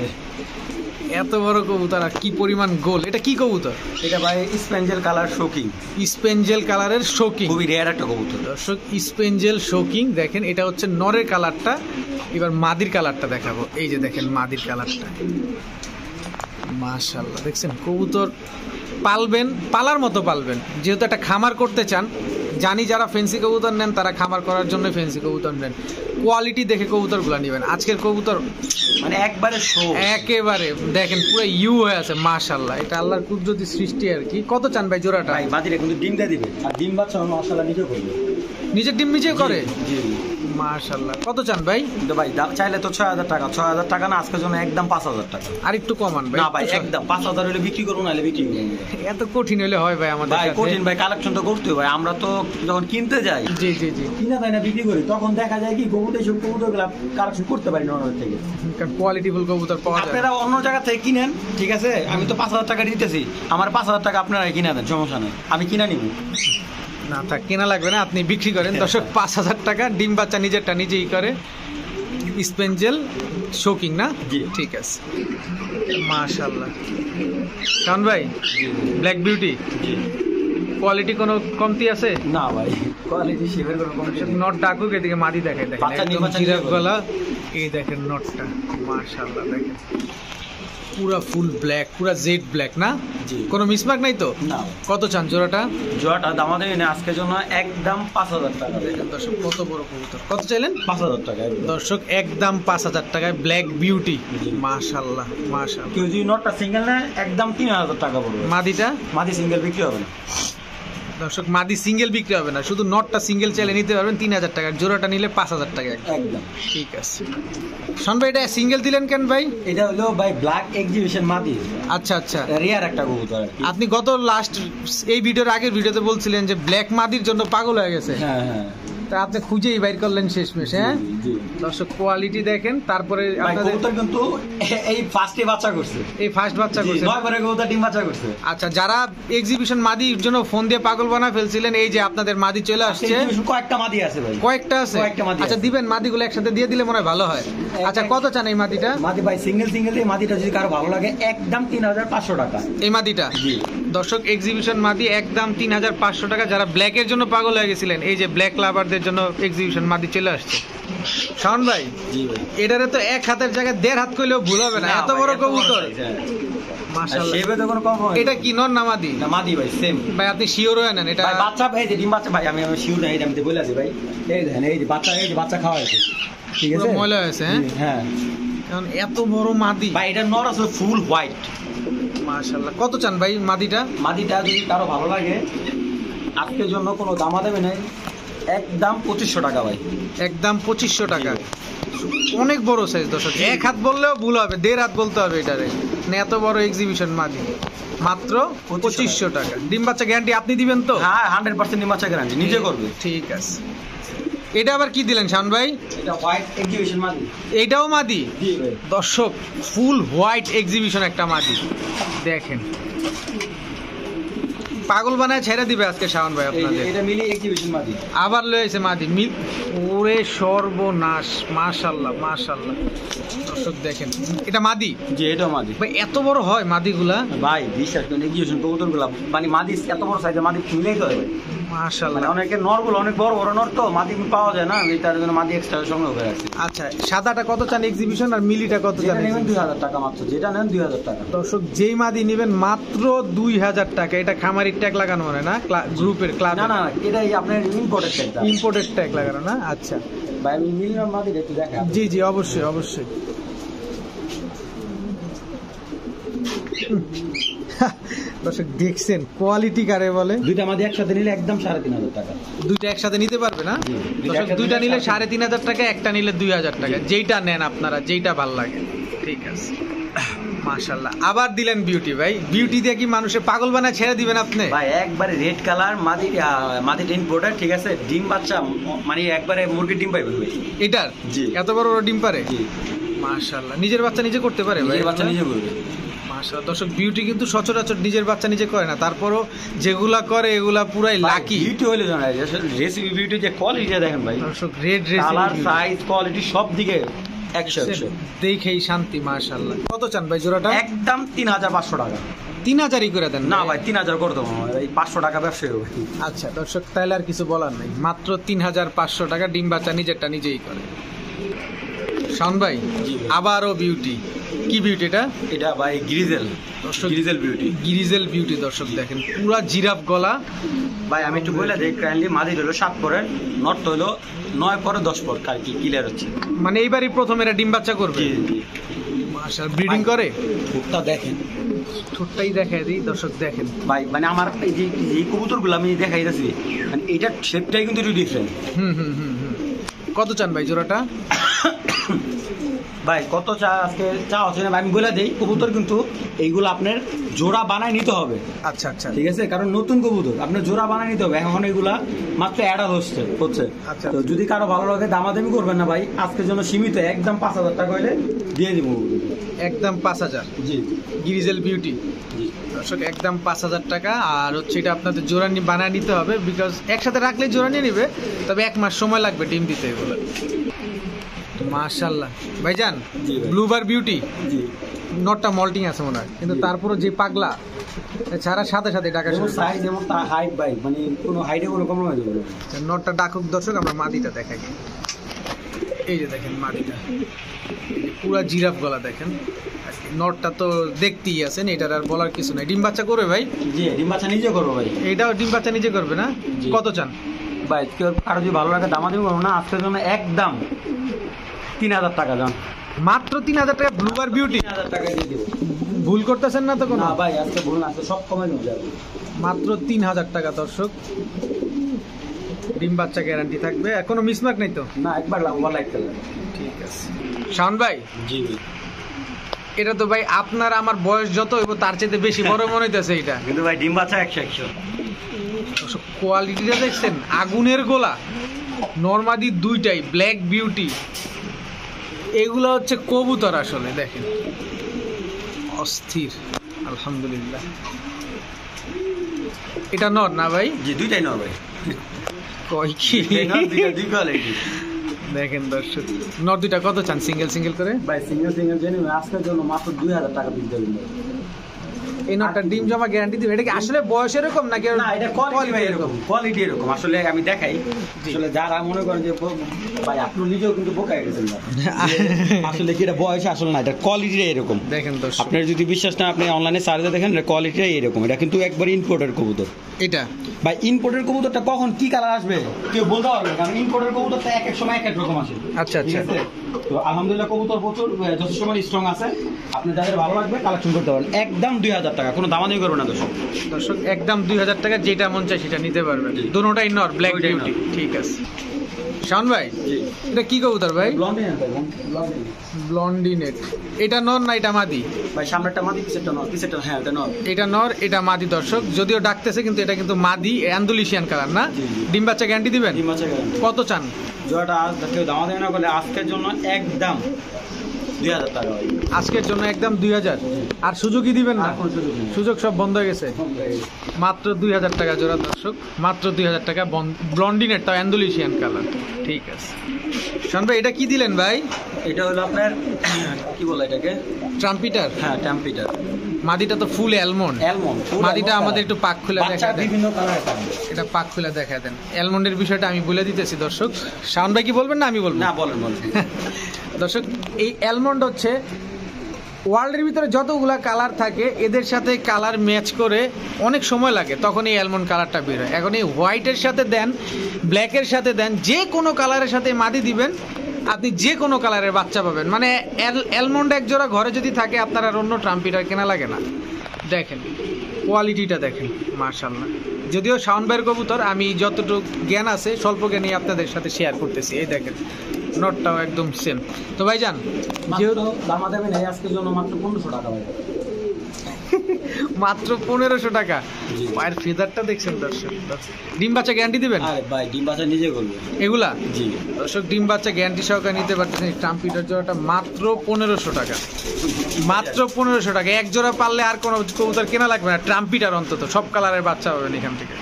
S1: এত বড় কবুতর আর কি পরিমাণ গোল। এটা কি কবুতর?
S2: এটা ভাই স্পেঞ্জেল কালার শোকিং।
S1: স্পেঞ্জেল কালারের শোকিং,
S2: খুবই রেয়ার একটা কবুতর।
S1: দর্শক স্পেঞ্জেল শোকিং দেখেন। এটা হচ্ছে নরের কালারটা, এবার মাদির কালারটা দেখাবো। এই যে দেখেন মাদির কালারটা। মাশাআল্লাহ। দেখছেন কবুতর পালবেন, পালার মতো পালবেন। যেহেতু একটা খামার করতে চান, জানি যারা ফেন্সি কবুতর নেন তারা খামার করার জন্য ফেন্সি কবুতর নেন। কোয়ালিটি দেখে কবুতরগুলো নেবেন। আজকের কবুতর
S2: মানে একবারে
S1: একেবারে দেখেন পুরো ইউ হয়ে আছে। মাশাআল্লাহ, এটা আল্লাহর কুদরতি সৃষ্টি আর কি। কত চান ভাই জোড়াটা?
S2: ভাই মাদিরে কিন্তু ডিম দিয়ে দিবে, আর ডিম বাচ্চা মাশাআল্লাহ নিজে করবে।
S1: নিজের ডিম নিজে করে?
S2: জি জি।
S1: মাশাআল্লাহ। কত চান ভাই?
S2: কিন্তু ভাই চাইলে তো 6000 টাকা। 6000 টাকা না, আজকের জন্য একদম 5000 টাকা।
S1: আর একটু কমান ভাই।
S2: না ভাই একদম 5000 হলে বিক্রি করব, নাহলে বিক্রি করব।
S1: এত কঠিন হলে হয় ভাই আমাদের
S2: ভাই
S1: সাথে?
S2: কঠিন ভাই, কালেকশন তো করতে হয়। আমরা তো যখন কিনতে যাই,
S1: জি জি জি,
S2: কিনা তাই না বিক্রি করি, তখন দেখা যায় কি কবুতর সব কবুতরগুলো কালেকশন করতে পারি না ওনাদের থেকে।
S1: কারণ কোয়ালিটিফুল কবুতর পাওয়া যায়।
S2: আপনারা অন্য জায়গা থেকে কিনেন, ঠিক আছে, আমি তো 5000 টাকা দিতেছি, আমার 5000 টাকা আপনারা কিনে দেন, সমস্যা নেই, আমি কিনা নিব।
S1: না থাক, কেনা লাগবে না, আপনি বিক্রি করেন। দর্শক 5000 টাকা। ডিম বাচ্চা নিজেরটা নিজেই করে। স্পেঞ্জেল শোকিং না?
S2: জি
S1: ঠিক আছে। মাশাআল্লাহ। কারণ ভাই ব্ল্যাক বিউটি কোয়ালিটি কোনো কমতি আছে?
S2: না ভাই কোয়ালিটি শেভের কোনো কমতি নেই।
S1: নট ডাকুক, এদিকে মাদি দেখাই। দেখেন
S2: বাচ্চা
S1: একদম
S2: বাচ্চা
S1: জিরাফ গলা। এই দেখেন নটটা, মাশাআল্লাহ। দেখেন পুরা ফুল ব্ল্যাক, পুরা জেড ব্ল্যাক না?
S2: জি।
S1: কোনো মিসমার্ক নাই তো?
S2: না।
S1: কত চান জোড়াটা?
S2: জোড়াটা দাম দেবেন আজকের জন্য একদম 5000 টাকা।
S1: দেখেন দর্শক কত বড় কবুতর। কত চাইলেন?
S2: 5000 টাকা।
S1: দর্শক একদম 5000 টাকায় ব্ল্যাক বিউটি। মাশাআল্লাহ মাশাআল্লাহ।
S2: কেউ যদি নটটা সিঙ্গেল নেয় একদম 3000 টাকা পড়বে।
S1: মাদিটা?
S2: মাদি সিঙ্গেল বিক্রি হবে না।
S1: দর্শক মাদি সিঙ্গেল বিক্রি হবে না, শুধু নটটা সিঙ্গেল চাইলে নিতে পারবেন 3000 টাকা, জোড়াটা নিলে 5000 টাকা।
S2: একদম
S1: ঠিক আছে। শোন ভাই এটা সিঙ্গেল দিলেন কেন ভাই?
S2: এটা হলো ভাই ব্ল্যাক এক্সিবিশন মাদি।
S1: আচ্ছা আচ্ছা,
S2: রিয়ার একটা কবুতর।
S1: আপনি গত লাস্ট এই ভিডিওর আগের ভিডিওতে বলছিলেন যে ব্ল্যাক মাদির জন্য পাগল হয়ে গেছে।
S2: হ্যাঁ হ্যাঁ,
S1: তা আপনি খুঁজেই বাইর করলেন শেষমেশ। হ্যাঁ দর্শক কোয়ালিটি দেখেন। তারপরে আপনাদের
S2: কবুতর কিন্তু এই ফার্স্টে বাচ্চা করছে,
S1: এই ফার্স্ট বাচ্চা করছে,
S2: 9 পরে কবুতর ডিম বাচ্চা করছে।
S1: আচ্ছা, যারা এক্সিবিশন মাদির জন্য ফোন দিয়ে পাগল বানা ফেলছিলেন, এই যে আপনাদের মাদি চলে আসছে।
S2: কয়েকটা মাদি আছে ভাই,
S1: কয়েকটা আছে। আচ্ছা দিবেন, মাদিগুলো একসাথে দিয়ে দিলে মনে হয় ভালো হয়। আচ্ছা কত চান এই মাদিটা?
S2: মাদি ভাই সিঙ্গেল এই মাদিটা যদি কারো ভালো লাগে একদম 3500 টাকা
S1: এই মাদিটা। দর্শক এক্সিবিশন মাদি একদম 3500 টাকা। যারা ব্ল্যাকের জন্য পাগল হয়ে গেছিলেন, এই যে ব্ল্যাক লাভারদের জন্য এক্সিবিশন মাদি চলে আসছে। শাওন ভাই এটারে তো এক হাতের জায়গায় 1.5 হাত কইলেও ভুল হবে না, এত বড় কবুতর। মাশাআল্লাহ, এটা কি নর না মাদি?
S2: না মাদি ভাই, সেম
S1: ভাই। আপনি শিওর হয়ে নেন এটা?
S2: ভাই বাচ্চা ভাই, যে ডিম বাচ্চা ভাই, আমি শিওর নাই, আমি তো বলে আছি ভাই। এই দেখেন, এই যে বাচ্চা খাওয়া হয়েছে, ঠিক আছে,
S1: ময়লা হয়েছে। হ্যাঁ, কারণ এত বড় মাদি
S2: ভাই। এটা নর আছে ফুল হোয়াইট।
S1: মাশাআল্লাহ। কত চান ভাই মাদিটা?
S2: মাদিটা যদি কারো ভালো লাগে, আজকের জন্য কোনো দামা দেবে নাই, একদম 2500 টাকা ভাই।
S1: একদম 2500 টাকা। অনেক বড় সাইজ দর্শক, 1 হাত বললেও ভুল হবে, 1.5 হাত বলতে হবে এটারে। এত বড় এক্সিবিশন মাদি মাত্র 2500 টাকা। ডিম বাচ্চা গ্যারান্টি আপনি দিবেন তো?
S2: হ্যাঁ 100% ডিম বাচ্চা গ্যারান্টি, নিজে করবে।
S1: ঠিক আছে। এটা আবার কি দিলেন শাওন ভাই?
S2: এটা হোয়াইট এক্সিবিশন মাদি।
S1: এটাও মাদি?
S2: জি ভাই।
S1: দর্শক ফুল হোয়াইট এক্সিবিশন একটা মাদি দেখেন, পাগল বানায় ছেড়ে দিবে আজকে শাওন ভাই আপনাদের।
S2: এটা মিলি এক্সিবিশন মাদি,
S1: আবার লয়েছে মাদি মিল। ওরে সর্বনাশ, মাশাআল্লাহ মাশাআল্লাহ। দর্শক দেখেন, এটা মাদি?
S2: জি এটা মাদি
S1: ভাই। এত বড় হয় মাদিগুলা
S2: ভাই? বিশ্বাস করেন এক্সিবিশন কবুতরগুলা মানে মাদি এত বড় সাইজের মাদি কিনলেই তো হয় ভাই।
S1: মাশাআল্লাহ।
S2: মানে অনেকে নরগুলো অনেক বড় বড় নর, তো মাদি পাওয়া যায় না, এই তার জন্য মাদি এক্সট্রা সংগ্রহ করে রাখছি।
S1: আচ্ছা, সাদাটা কত চান এক্সিবিশন, আর মিলিটা কত চান?
S2: যেটা নেবেন 2000 টাকা মাত্র, যেটা নেন 2000 টাকা।
S1: দর্শক যেই মাদি নেবেন মাত্র 2000 টাকা। এটা খামারির ট্যাগ লাগানো হয় না, গ্রুপের ক্লাব?
S2: না না, এটা আপনার ইম্পোর্টেড ট্যাগ।
S1: ইম্পোর্টেড ট্যাগ লাগানো না? আচ্ছা
S2: ভাই আমি মিনিমাম মাদি একটু দেখা।
S1: জি জি অবশ্যই অবশ্যই। দর্শক দেখছেন কোয়ালিটি কারে বলে?
S2: দুইটা মাদি একসাথে নিলে একদম 3500 টাকা।
S1: দুইটা একসাথে নিতে পারবে না? দর্শক দুইটা নিলে 3500 টাকা, একটা নিলে 2000 টাকা। যেইটা নেন আপনারা, যেইটা ভাল লাগে। ঠিক আছে, মাশাআল্লাহ। আবার দিলেন বিউটি ভাই। বিউটি দিয়ে কি মানুষে পাগল বানায় ছেড়ে দিবেন আপনি?
S2: ভাই একবারে রেড কালার মাদি ইম্পোর্টার, ঠিক আছে, ডিম বাচ্চা মানে একবারে মুরগির ডিম পাইবে ভাই
S1: এটার।
S2: জি।
S1: এত বড় বড় ডিম পারে?
S2: জি
S1: মাশাআল্লাহ। নিজের বাচ্চা নিজে করতে পারে ভাই?
S2: নিজের বাচ্চা নিজে করবে।
S1: মাশাআল্লাহ। দর্শক বিউটি কিন্তু সচরাচর নিজের বাচ্চা নিজে করে না, তারপরও যেগুলা করে এগুলা পুরাই লাকি।
S2: বিউটি হইলে জানা রেসিপি বিউটি যে কোয়ালিটিটা দেখেন ভাই।
S1: দর্শক red recipe,
S2: colour, size, quality সব দিকে 100
S1: দেখেই শান্তি। মাশাআল্লাহ। কত চান ভাই জোড়াটা?
S2: একদম 3500 টাকা।
S1: 3000ই করে দেন
S2: না ভাই 3000 করে দেবো, এই 500 টাকা ব্যবসায়ী হবে।
S1: আচ্ছা দর্শক, তাহলে আর কিছু বলার নাই, মাত্র 3500 টাকা। ডিম বাচ্চা নিজেরটা নিজেই করে। শাওন ভাই আবারও বিউটি। কি বিউটি এটা?
S2: এটা ভাই grizzle, grizzle beauty.
S1: Grizzle beauty দর্শক দেখেন, পুরা জিরাফ গলা।
S2: ভাই আমি একটু বলে দেই, কাইন্ডলি মাদি হলো 7 পরের, নর্থ হলো 9 পরে 10 পর, কার কি ক্লিয়ার হচ্ছে?
S1: মানে এইবারই প্রথম এরা ডিম বাচ্চা করবে?
S2: জি জি।
S1: মাশাআল্লাহ। ব্রিডিং করে?
S2: ঠোঁটটা দেখেন,
S1: ঠোঁটটাই দেখাই দিই দর্শক দেখেন।
S2: ভাই মানে আমার এই যে এই কবুতরগুলো আমি দেখাই যাচ্ছি, মানে এইটার শেপটাই কিন্তু একটু ডিফারেন্ট।
S1: হুম হুম হুম হুম। কত চান ভাই জোড়াটা?
S2: ভাই কত চা আজকে চা হচ্ছে না, আমি বলে দিই কবুতর কিন্তু এইগুলো আপনার জোড়া বানায় নিতে হবে।
S1: আচ্ছা আচ্ছা
S2: ঠিক আছে, কারণ নতুন কবুতর আপনার জোড়া বানায় নিতে হবে। এখন এগুলা মাত্র অ্যাডাল হচ্ছে।
S1: আচ্ছা।
S2: তো যদি কারো ভালো লাগে দামাদামি করবেন না ভাই, আজকের জন্য সীমিত একদম 5000 টাকা হইলে দিয়ে দিব।
S1: একদম 5000?
S2: জি।
S1: গ্রিজেল বিউটি
S2: জি
S1: দর্শক একদম 5000 টাকা। আর হচ্ছে এটা আপনাদের জোড়া নিয়ে বানায় নিতে হবে, বিকজ একসাথে রাখলে জোড়া নিয়ে নিবে, তবে 1 মাস সময় লাগবে ডিম দিতে এগুলো। মাশাআল্লাহ ভাইজান। ব্লুবার বিউটি
S2: জি।
S1: নটটা মল্টিং আছে মনে হয়, কিন্তু তারপরে যে পাগলা ছাড়া সাথে সাথে ডাকা শুরু।
S2: সাইজ এবং তার হাইট ভাই, মানে কোনো হাইটে কোনো কম হয়ে যাবে।
S1: নটটা ডাকুক দর্শক, আমরা মাদিটা দেখাই। এই যে দেখেন মাদিটা, পুরা জিরাফ গলা দেখেন। নটটা তো দেখতেই আছেন, এটার আর বলার কিছু নাই। ডিম বাচ্চা করবে ভাই?
S2: জি ডিম বাচ্চা নিজে করবো ভাই।
S1: এটাও ডিম বাচ্চা নিজে করবে না? কত চান
S2: ভাই? কারো যদি ভালো লাগে দামাদামি করবো না, আজকের জন্য একদম 3000 টাকা যান।
S1: মাত্র 3000 টাকা ব্লুবার বিউটি?
S2: 3000 টাকা দিয়ে দেবো।
S1: ভুল করতেছেন না তো কোনো?
S2: না ভাই আজকে ভুল না, আজকে সব কমে যাবে।
S1: মাত্র 3000 টাকা দর্শক। ডিম বাচ্চা গ্যারান্টি থাকবে। আর কোনো মিসমার্ক নেই তো?
S2: না, একবার লাম্বা লাইট কালার।
S1: ঠিক আছে। শাওন ভাই,
S2: জি
S1: এটা তো ভাই আপনার আমার বয়স যত হইব তার চেয়ে বেশি বড় মনে হইতেছে এটা।
S2: কিন্তু ভাই ডিম বাচ্চা 100
S1: কোয়ালিটিটা দেখছেন, আগুনের গোলা। নরমাদি দুইটাই, ব্ল্যাক বিউটি, এগুলো হচ্ছে কবুতর আসলে। দেখেন অস্থির, আলহামদুলিল্লাহ। এটা নর না ভাই?
S2: জি, দুইটাই নর ভাই।
S1: কয় কি
S2: দুই কোয়ালিটি।
S1: দেখেন দর্শক, নর দুইটা কত চান সিঙ্গেল সিঙ্গেল করে?
S2: ভাই সিঙ্গেল জেনে আজকের জন্য মাত্র 2000 টাকা পিস দেবেন।
S1: এই নটটা ডিম জমা গ্যারান্টি দিবে? এটা কি আসলে বয়স এরকম নাকি?
S2: না, এটা কোয়ালিটি এরকম। কোয়ালিটি এরকম আসলে আমি দেখাই। আসলে যারা মনে করেন যে ভাই আপনি নিজেও কিন্তু বোকা হয়ে গেছেন আসলে কি এটা বয়স আসলে না, এটা কোয়ালিটি এরকম।
S1: দেখেন দর্শক,
S2: আপনার যদি বিশ্বাস না, আপনি অনলাইনে সার্চে দেখেন, এটা কোয়ালিটিটাই এরকম। এটা কিন্তু একবার ইম্পোর্টের কবুতর।
S1: এটা
S2: ভাই ইম্পোর্টের কবুতরটা কখন কি কালার আসবে কেউ বলতে পারবে না, কারণ ইম্পোর্টের কবুতরটা এক এক সময় এক এক রকম আসে।
S1: আচ্ছা
S2: ঠিক
S1: আচ্ছা।
S2: আছে, তো আলহামদুলিল্লাহ কবুতর প্রচুর যথেষ্ট মানে স্ট্রং আছে। আপনি যাদের ভালো লাগবে কালেকশন করতে পারেন। একদম 2000 টাকা, কোনো দামাদামি করবে না দর্শক।
S1: দর্শক একদম 2000 টাকা, যেটা মন চায় সেটা নিতে পারবেন। দুটোটাই নর, ব্ল্যাক
S2: দুটোটাই
S1: বিউটি।
S2: নর।
S1: ঠিক আছে। শাওন ভাই, এটা কি কবুতর ভাই? ব্লন্ডিনেট। এটা নর না এটা মাদি?
S2: ভাই সামনেরটা মাদি, পিছেরটা নর। পিছেরটা হ্যাঁ এটা নর।
S1: এটা নর, এটা মাদি দর্শক। যদিও ডাকতেছে কিন্তু এটা কিন্তু মাদি, অ্যান্ডালুসিয়ান কালার না?
S2: জি, জি।
S1: ডিম বাচ্চা গ্যারান্টি দিবেন?
S2: ডিম বাচ্চা গ্যারান্টি।
S1: কত চান?
S2: জোড়াটা আজ কেউ দামাদামি না করলে আজকের জন্য একদম 2000 টাকা ভাই।
S1: আজকের জন্য একদম 2000। আর সুযোগই দিবেন না?
S2: আর কোনো সুযোগ নেই।
S1: সুযোগ সব বন্ধ হয়ে গেছে। মাত্র 2000 টাকা জোড়া দর্শক, মাত্র 2000 টাকা। ব্লন্ডিনেট, তাও অ্যান্ডালুসিয়ান কালার। ঠিক আছে। শাওন ভাই, এটা কি দিলেন ভাই?
S2: এটা হলো আপনার কি বলে এটাকে?
S1: ট্রাম্পিটার।
S2: হ্যাঁ, ট্যাম্পিটার।
S1: মাদিটা তো ফুল অ্যালমন্ড।
S2: অ্যালমন্ড।
S1: মাদিটা আমাদের একটু পাক খুলে
S2: বাচ্চা
S1: দেখা দেন।
S2: বিভিন্ন কালারে থাকবে।
S1: এটা পাক খুলে দেখা দেন। অ্যালমন্ডের বিষয়টা আমি বলে দিতেছি দর্শক। শাওন ভাই কি বলবেন না আমি বলবো?
S2: না, বলেন বলেন।
S1: দর্শক, এই অ্যালমন্ড হচ্ছে ওয়ার্ল্ডের ভিতরে যতগুলা কালার থাকে এদের সাথে কালার ম্যাচ করে অনেক সময় লাগে, তখন এই অ্যালমন্ড কালারটা বের হয়। এখন এই হোয়াইটের সাথে দেন, ব্ল্যাকের সাথে দেন, যে কোনো কালারের সাথে মাদি দিবেন, আপনি যে কোনো কালারের বাচ্চা পাবেন। মানে অ্যালমন্ড এক জোড়া ঘরে যদি থাকে আপনার আর অন্য ট্রাম্পিটার কেনা লাগে না। দেখেন কোয়ালিটিটা দেখেন, মাশাআল্লাহ। যদিও শাওন ভাইয়ের কবুতর, আমি যতটুকু জ্ঞান আছে স্বল্প জ্ঞানই আপনাদের সাথে শেয়ার করতেছি। এই দেখেন নটটাও একদম সেম। তো ভাইজান,
S2: যেহেতু দামাদামি নেই আজকের জন্য মাত্র 1500 টাকা ভাই।
S1: মাত্র 1500 টাকা।
S2: জি।
S1: পায়ের ফেদারটা দেখছেন দর্শক। ডিম বাচ্চা গ্যারান্টি দিবেন
S2: আরে ভাই ডিম বাচ্চা নিজে করবে
S1: এগুলা?
S2: জি।
S1: দর্শক, ডিম বাচ্চা গ্যারান্টি সহকারে নিতে পারতেছেন। ট্রাম্পিটার জোড়াটা মাত্র 1500 টাকা। মাত্র 1500 টাকা। এক জোড়া পারলে আর কোনো কবুতর কেনা লাগবে না। ট্রাম্পিটার অন্তত সব কালারের বাচ্চা পাবেন এখান থেকে।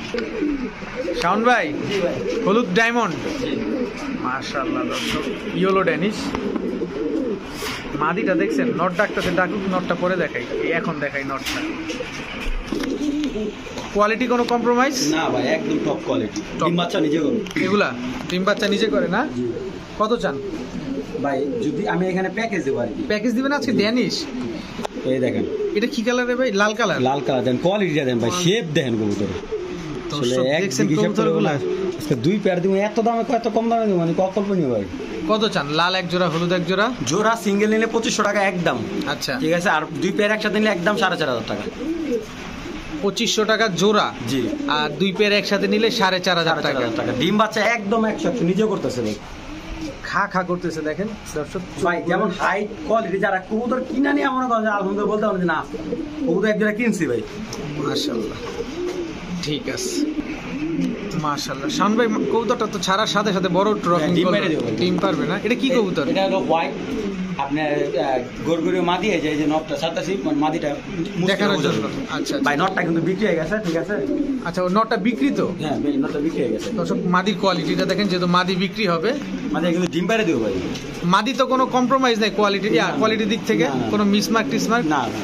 S1: শাওন ভাই, হলুদ ডায়মন্ড, মাশাআল্লাহ দর্শক। Yellow Danish. মাদিটা দেখছেন, নট ডাকতেছে, ডাকুক, নটটা পরে দেখাই। এখন দেখাই নটটা। কোয়ালিটি কোনো কম্প্রোমাইজ
S2: না ভাই, একদম টপ কোয়ালিটি। ডিম বাচ্চা নিজে করবে
S1: এগুলা? ডিম বাচ্চা নিজে করে না?
S2: জি।
S1: কত চান
S2: ভাই যদি আমি এখানে প্যাকেজ দেবো আর কি।
S1: প্যাকেজ দিবেন আজকে? ড্যানিশ।
S2: এই দেখেন,
S1: এটা কি কালারে ভাই? লাল কালার।
S2: লাল কালার দেন, কোয়ালিটিটা দেন ভাই, শেপ দেখেন কবুতর।
S1: দর্শক দেখছেন কবুতরগুলা?
S2: আজকে 2 পেয়ার দিব, এত দামে এত কম দামে দিব মানে অকল্পনীয় ভাই।
S1: কত চান? লাল এক জোড়া, হলুদ এক জোড়া।
S2: জোড়া সিঙ্গেল নিলে 2500 টাকা একদম।
S1: আচ্ছা,
S2: ঠিক আছে, আর 2 পেয়ার একসাথে নিলে একদম 4500 টাকা।
S1: 2500 টাকা জোড়া।
S2: জি।
S1: আর 2 পেয়ার একসাথে নিলে 4500 টাকা।
S2: 4500 টাকা। ডিম বাচ্চা একদম 100 নিজে করতেছে ভাই।
S1: খা খা করতেছে দেখেন দর্শক।
S2: ভাই যেমন হাই কোয়ালিটি যারা কবুতর কিনা নিয়ে মনে করেন আলহামদুলিল্লাহ বলতে পারেন যে না কবুতর এক জোড়া কিনছি ভাই।
S1: মাশাআল্লাহ। ঠিক আছে, মাশাআল্লাহ। শাওন ভাই, কবুতরটা তো ছাড়ার সাথে সাথে বড় ট্রকিং
S2: ডিম
S1: করবে,
S2: মেরে দেবে।
S1: ডিম পারবে না? এটা কি কবুতর?
S2: এটা হলো হোয়াইট। আপনার গরগরিও মাদি এই যে নটটা সাতাশি মাদিটা
S1: দেখানোর জন্য। আচ্ছা
S2: ভাই নটটা কিন্তু বিক্রি হয়ে গেছে। ঠিক আছে,
S1: আচ্ছা, ও নটটা বিক্রিত?
S2: হ্যাঁ ভাই নটটা বিক্রি হয়ে গেছে।
S1: দর্শক, মাদির কোয়ালিটিটা দেখেন, যেহেতু মাদি বিক্রি হবে।
S2: মাদি কিন্তু ডিম বাইরে দেবো ভাই।
S1: মাদি তো কোনো কম্প্রোমাইজ নাই কোয়ালিটি,
S2: না, না।
S1: কোয়ালিটির দিক থেকে
S2: না, না।
S1: কোনো মিসমার্ক টিসমার্ক?
S2: না না,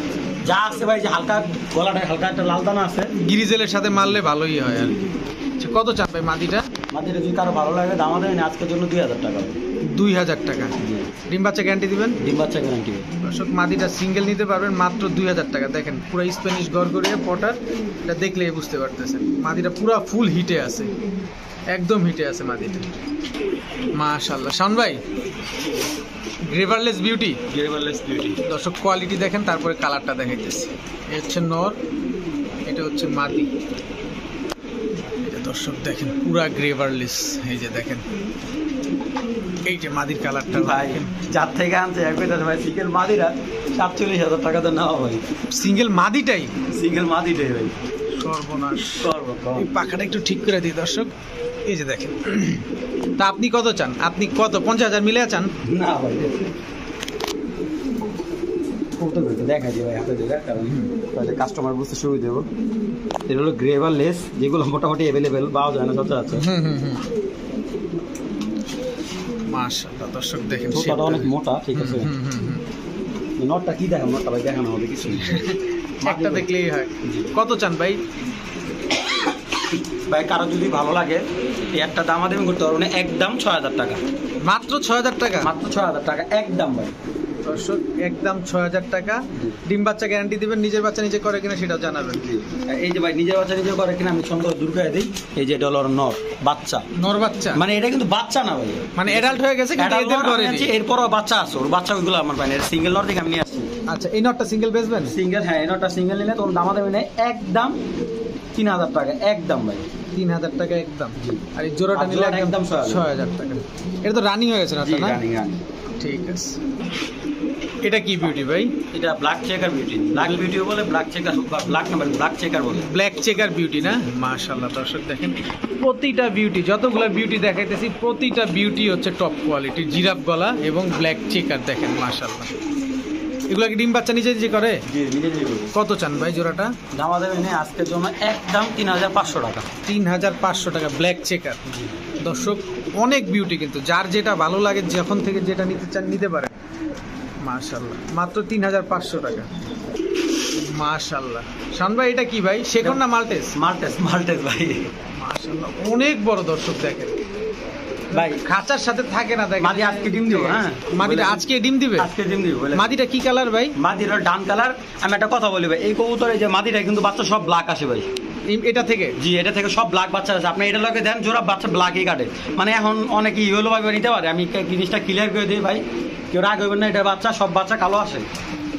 S2: যা আছে ভাই, যে হালকা গলাটা হালকা একটা লাল দানা আছে,
S1: গিরিজেলের সাথে মারলে ভালোই হয় আর কি। আচ্ছা, কত চান ভাই মাদিটা?
S2: মাদিটা যদি কারো ভালো লাগে দাম দেবেন আজকের জন্য 2000 টাকা।
S1: 2000 টাকা।
S2: জি।
S1: ডিম বাচ্চা গ্যারান্টি দিবেন?
S2: ডিম বাচ্চা গ্যারান্টি।
S1: দর্শক, মাদিটা সিঙ্গেল নিতে পারবেন মাত্র 2000 টাকা। দেখেন পুরো স্প্যানিশ গড়গড়িয়ে পটার, এটা দেখলেই বুঝতে পারতেছেন। মাদিটা পুরো ফুল হিটে আছে, একদম হিটে আছে মাদিটা। মাশাআল্লাহ। শাওন ভাই, গ্রেভারলেস বিউটি।
S2: গ্রেভারলেস বিউটি।
S1: দর্শক কোয়ালিটি দেখেন, তারপরে কালারটা দেখাইতেছি। এই হচ্ছে নর, এটা এটা হচ্ছে মাদি। দর্শক দেখেন পুরা গ্রেভারলেস, এই যে দেখেন এই যে মাদির কালারটা
S2: ভাই যার থেকে আনছে একবার ভাই সিঙ্গেল মাদিরা 47,000 টাকা তো নেওয়া ভাই,
S1: সিঙ্গেল মাদিটাই,
S2: সিঙ্গেল মাদিটাই ভাই।
S1: সর্বনাশ। এই পাখাটা একটু ঠিক করে দিই দর্শক, এই যে দেখেন। তা আপনি কত চান? আপনি কত 50,000 মিলে চান?
S2: না ভাই দেখা যায় ভাই হাতে দেখা, কারণ তাহলে কাস্টমার বুঝতে সুবিধা দেবো। এটা হলো গ্রেভার লেস, যেগুলো মোটামুটি অ্যাভেলেবেল পাওয়া যায় না সচরাচর।
S1: মাশাআল্লাহ দর্শক দেখেন
S2: ছোটটা অনেক মোটা, ঠিক আছে। নটটা কি দেখেন, নটটা ভাই দেখানো হবে কিছু
S1: একটা দেখলেই হয়। কত চান ভাই?
S2: ভাই কারো যদি ভালো লাগে এই একটা দাম আদামি করতে পারবো না, একদম 6,000 টাকা,
S1: মাত্র 6,000 টাকা,
S2: মাত্র 6,000 টাকা একদম ভাই।
S1: দর্শক একদম 6,000 টাকা। ডিম বাচ্চা গ্যারান্টি দিবেন, নিজের বাচ্চা নিজে করে কিনা সেটাও জানাবেন।
S2: এই যে ভাই নিজের বাচ্চা নিজে করে কিনা আমি সুন্দর দূর করে দিই। এই যে এটা হলো নর বাচ্চা,
S1: নর বাচ্চা,
S2: মানে এটা কিন্তু বাচ্চা না ভাই,
S1: মানে অ্যাডাল্ট হয়ে গেছে কিন্তু এদের ঘরে নেই।
S2: এরপরও বাচ্চা আছে, ওর বাচ্চা ওইগুলো আমার ভাই, এটা সিঙ্গেল নর থেকে আমি নিয়ে আসছি।
S1: আচ্ছা এই নটটা সিঙ্গেল বেচবেন?
S2: সিঙ্গেল, হ্যাঁ এই নরটা সিঙ্গেল নিলে তোর দাম দেবে না, একদম 3,000 টাকা একদম ভাই,
S1: 3,000 টাকা একদম। আর এই জোড়াটা নিলে একদম 6,000 টাকা। এটা তো রানিং হয়ে গেছে না? ঠিক আছে। এটা কি বিউটি ভাই?
S2: এটা ব্ল্যাক চেকার বিউটি, ব্ল্যাক বিউটিও বলে, black checker, black number black checker বলে,
S1: ব্ল্যাক চেকার বিউটি না? মাশাআল্লাহ দর্শক দেখেন প্রতিটা বিউটি, যতগুলো বিউটি দেখাইতেছি প্রতিটা বিউটি হচ্ছে টপ কোয়ালিটি, জিরাফ গলা এবং ব্ল্যাক চেকার দেখেন মাশাআল্লাহ। এগুলো কি ডিম বাচ্চা নিজে নিজে করে?
S2: জি নিজে নিজে।
S1: কত চান ভাই জোড়াটা?
S2: দাম দেবে না আজকের জন্য একদম 3,500 টাকা।
S1: 3,500 টাকা ব্ল্যাক চেকার। দর্শক অনেক বিউটি, কিন্তু যার যেটা ভালো লাগে যখন থেকে যেটা নিতে চান নিতে পারেন। মাশাআল্লাহ মাত্র 3,500 টাকা। মাশাআল্লাহ। শান ভাই এটা কি ভাই, শেখর না মাল্টেস?
S2: মাল্টেস, মাল্টেস ভাই।
S1: মাশাআল্লাহ অনেক বড় দর্শক দেখেন
S2: ভাই
S1: খাঁচার সাথে থাকে না দেখেন।
S2: মাদি আজকে ডিম দিব, হ্যাঁ
S1: মাদিটা আজকে ডিম দিবে?
S2: আজকে ডিম দিব।
S1: মাদিটা কি কালার ভাই?
S2: মাদিটা ডান কালার। আমি একটা কথা বলি ভাই, এই কবুতরে যে মাদিটা কিন্তু বাচ্চা সব ব্ল্যাক আসে ভাই।
S1: এটা থেকে?
S2: জি এটা থেকে সব ব্ল্যাক বাচ্চা আছে। আপনি এটা লগে দেন জোড়া বাচ্চা ব্ল্যাকই কাটে, মানে এখন অনেকে ইয়েলো ভাবে নিতে পারে। আমি জিনিসটা ক্লিয়ার করে দিই ভাই, কেউ রাগ হইবেন না, এটা বাচ্চা সব বাচ্চা কালো আসে।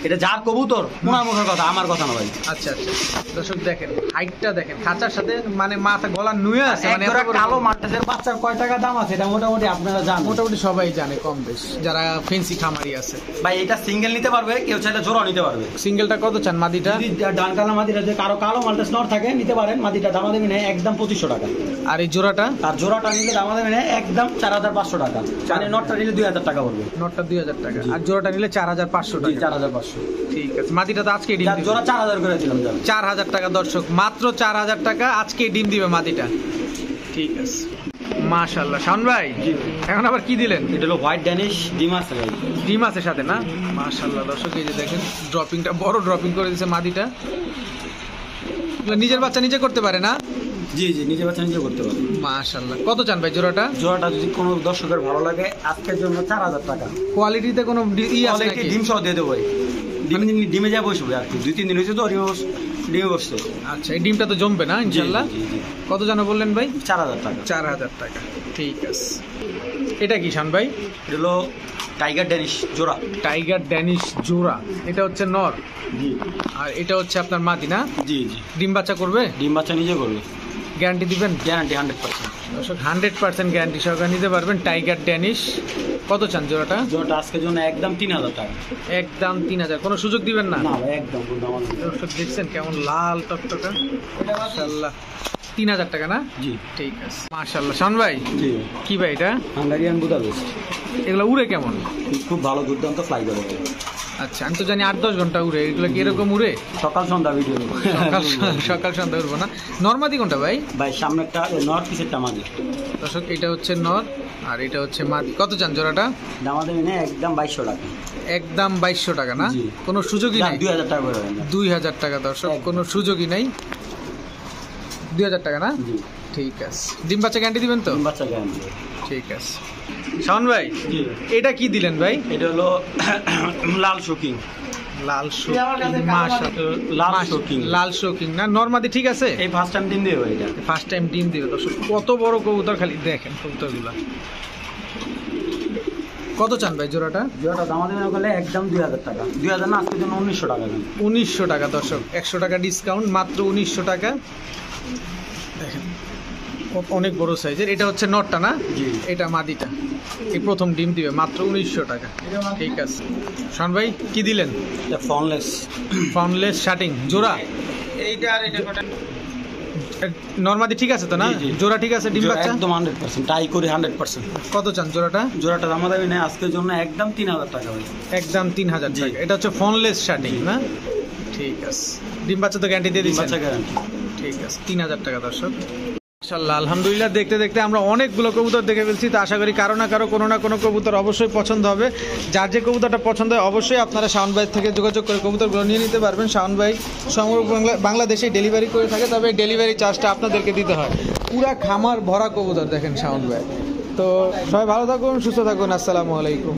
S2: এটা যার কবুতর ওনার মুখের কথা, আমার কথা না ভাই।
S1: আচ্ছা আচ্ছা দর্শক দেখেন হাইটটা দেখেন, খাঁচার সাথে মানে মাথা গলা নুয়ে আছে, মানে
S2: কালো মাল্টেসের বাচ্চার কয় টাকা দাম আছে এটা মোটামুটি আপনারা জানেন,
S1: মোটামুটি সবাই জানে কম বেশ, যারা ফেন্সি খামারি আছে।
S2: ভাই এটা সিঙ্গেল নিতে পারবে, কেউ চাইলে জোড়া নিতে পারবে।
S1: সিঙ্গেলটা কত চান মাদিটা?
S2: যদি ডান কালো মাদিটা যে কারো কালো মাল্টেস নর থাকে নিতে পারেন, মাদিটা দাম দেবেন একদম 2,500 টাকা।
S1: আর এই জোড়াটা?
S2: আর জোড়াটা নিলে দাম দেবেন একদম 4,500 টাকা। মানে নটটা নিলে 2,000 টাকা পড়বে।
S1: নটটা 2,000 টাকা, আর জোড়াটা নিলে 4,500 টাকা।
S2: 4,500।
S1: ঠিক আছে। মাদিটা তো আজকে ডিম দিবে।
S2: জোড়া 4,000 করে দিলাম।
S1: 4,000 টাকা দর্শক, মাত্র 4,000 টাকা আজকে ডিম দিবে মাদিটা। ঠিক আছে মাশাআল্লাহ। শাওন ভাই এখন আবার কি দিলেন?
S2: এটা হলো হোয়াইট ড্যানিশ ডিম আছে ভাই,
S1: ডিম আছে সাথে না? মাশাআল্লাহ দর্শক এই যে দেখেন ড্রপিংটা বড় ড্রপিং করে দিয়েছে মাদিটা। নিজের বাচ্চা নিজে করতে পারে না?
S2: জি জি নিজে বাচ্চা নিজে করতে পারে।
S1: মাশাআল্লাহ। কত চান ভাই জোড়াটা?
S2: জোড়াটা যদি কোনো দর্শকের ভালো লাগে আজকের জন্য 4,000 টাকা।
S1: কোয়ালিটিতে কোনো আছে নাকি?
S2: ডিম সহ দিয়ে দেবো ভাই, ডিমে যা বসবে আর কি, 2-3 দিন হয়েছে তো ডিমে বসছে।
S1: আচ্ছা এই ডিমটা তো জমবে না ইনশাআল্লাহ? কত জানো বললেন ভাই?
S2: 4,000 টাকা।
S1: 4,000 টাকা। ঠিক আছে। এটা কি শান ভাই?
S2: এটা হলো টাইগার ড্যানিশ জোড়া।
S1: টাইগার ড্যানিশ জোড়া, এটা হচ্ছে নর।
S2: জি।
S1: আর এটা হচ্ছে আপনার মাদি না?
S2: জি জি।
S1: ডিম বাচ্চা করবে?
S2: ডিম বাচ্চা নিজে করবে।
S1: গ্যারান্টি দিবেন?
S2: গ্যারান্টি 100%।
S1: দর্শক 100% গ্যারান্টি সহকারে নিতে পারবেন টাইগার ড্যানিশ। কত চান জোড়াটা?
S2: জোড়াটা আজকের জন্য একদম 3,000 টাকা।
S1: একদম 3,000, কোনো সুযোগ দিবেন না?
S2: না ভাই একদম।
S1: দর্শক দেখছেন কেমন লাল টকটকা, মাশাআল্লাহ। 3,000 টাকা না?
S2: জি
S1: ঠিক আছে মাশাআল্লাহ। শাওন ভাই
S2: জি।
S1: কি ভাই এটা?
S2: Hungarian Budapest.
S1: এগুলো উড়ে কেমন?
S2: খুব ভালো দুর্দান্ত ফ্লাই করে।
S1: আচ্ছা আমি তো জানি 8-10 ঘন্টা উড়ে, এগুলো কি এরকম উড়ে?
S2: সকাল সন্ধ্যা ভিডিও
S1: সকাল সন্ধ্যা উড়বো না? নর্মাদি কোনটা ভাই?
S2: ভাই সামনে একটা নর পিছেরটা মাদি।
S1: দর্শক এটা হচ্ছে নর আর এটা হচ্ছে মাদি। কত চান জোড়াটা?
S2: দাম দেবেন একদম 2,200 টাকা।
S1: একদম 2,200 টাকা না? কোনো সুযোগই নাই?
S2: 2,000 টাকা করে।
S1: 2,000 টাকা দর্শক, কোনো সুযোগই নাই। 2,000 টাকা না?
S2: জি
S1: ঠিক আছে। ডিম বাচ্চা গ্যারান্টি দিবেন তো?
S2: ডিম বাচ্চা গ্যারান্টি।
S1: ঠিক আছে। শাওন ভাই
S2: জি।
S1: এটা কি দিলেন ভাই?
S2: এটা হলো লাল শোকিং।
S1: লাল শোকিং,
S2: লাল শোকিং।
S1: লাল শোকিং না? নরমাদি ঠিক আছে?
S2: এই ফার্স্ট টাইম ডিম দেবে এটা।
S1: ফার্স্ট টাইম ডিম দিবে দর্শক। কত বড় কবুতর, খালি দেখেন কবুতরগুলা। কত চান ভাই জোড়াটা?
S2: জোড়াটা আমাদের গেলে একদম 2000 টাকা, 2000 না আজকের জন্য 1900 টাকা।
S1: 1900 টাকা দর্শক, 100 টাকা ডিসকাউন্ট, মাত্র 1900 টাকা। দেখেন অনেক বড় সাইজের, এটা হচ্ছে নটটা না? এটা মাদিটা, এই প্রথম ডিম দিবে, মাত্র 1900 টাকা। ঠিক আছে শান ভাই, কি দিলেন? ফাউন্ডলেস শার্টিং জোড়া,
S2: এইটা আর এটা
S1: নরমাদি ঠিক আছে তো না? জোড়া ঠিক আছে, ডিম বাচ্চা
S2: একদম 100% টাই করে 100%।
S1: কত চান জোড়াটা?
S2: জোড়াটা দাম দামি নেই আজকের জন্য, একদম 3000 টাকা ভাই,
S1: একদম 3000 টাকা। এটা হচ্ছে ফোনলেস শার্টিং না? ঠিক আছে, ডিম বাচ্চা তো গ্যারান্টি দিয়ে দিচ্ছেন?
S2: বাচ্চা গ্যারান্টি।
S1: ঠিক আছে, 3000 টাকা দর্শক। মাশাআল্লাহ, আলহামদুলিল্লাহ, দেখতে দেখতে আমরা অনেকগুলো কবুতর দেখে ফেলছি। তো আশা করি কারো না কারো কোনো না কোনো কবুতর অবশ্যই পছন্দ হবে। যার যে কবুতরটা পছন্দ হয় অবশ্যই আপনারা শাওন ভাই থেকে যোগাযোগ করে কবুতরগুলো নিয়ে নিতে পারবেন। শাওন ভাই সমগ্র বাংলাদেশেই ডেলিভারি করে থাকে, তবে ডেলিভারি চার্জটা আপনাদেরকে দিতে হয়। পুরা খামার ভরা কবুতর দেখেন শাওন ভাই। তো সবাই ভালো থাকুন, সুস্থ থাকুন, আসসালামু আলাইকুম।